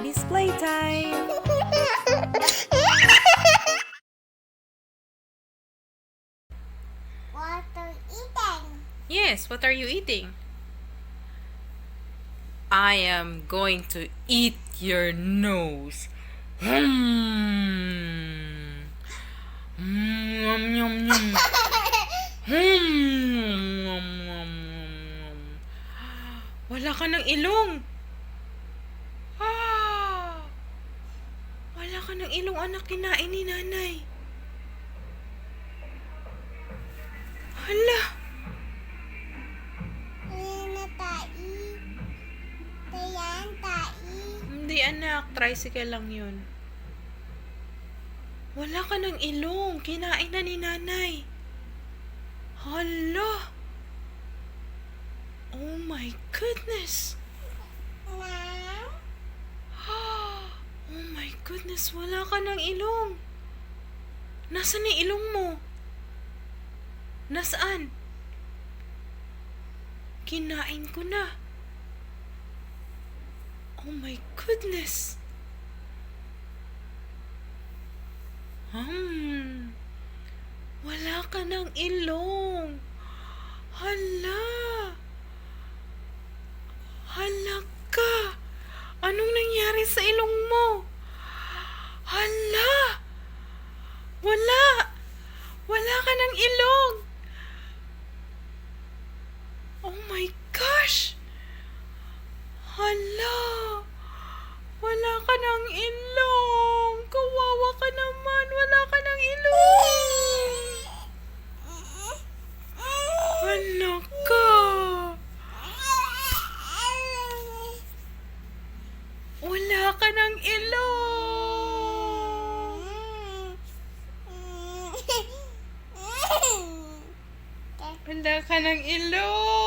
Daddy's playtime! What are eating? Yes, what are you eating? I am going to eat your nose. Hmm. Yum, yum, yum. Yum, yum, yum. Wala ka ng ilong. Ah! Wala ka ng ilong, anak, kinain ni nanay. Hala! Na tai. Tayan tai. Hindi, anak, tricycle lang yun. Wala ka ng ilong, kinain na ni nanay. Hala! Oh my goodness! Na. Oh my goodness, wala ka ng ilong. Nasaan yung ilong mo? Nasaan? Kinain ko na. Oh my goodness. Wala ka ng ilong. Hala. Hala ka. Anong nangyari sa ilong mo? Hala. Wala. Wala ka ng ilong. Oh my gosh. Hala. Wala ka ng ilong. Kawawa ka naman. Wala ka ng ilong. Hala ka. Wala ka ng ilong. Wala ka ng ilong.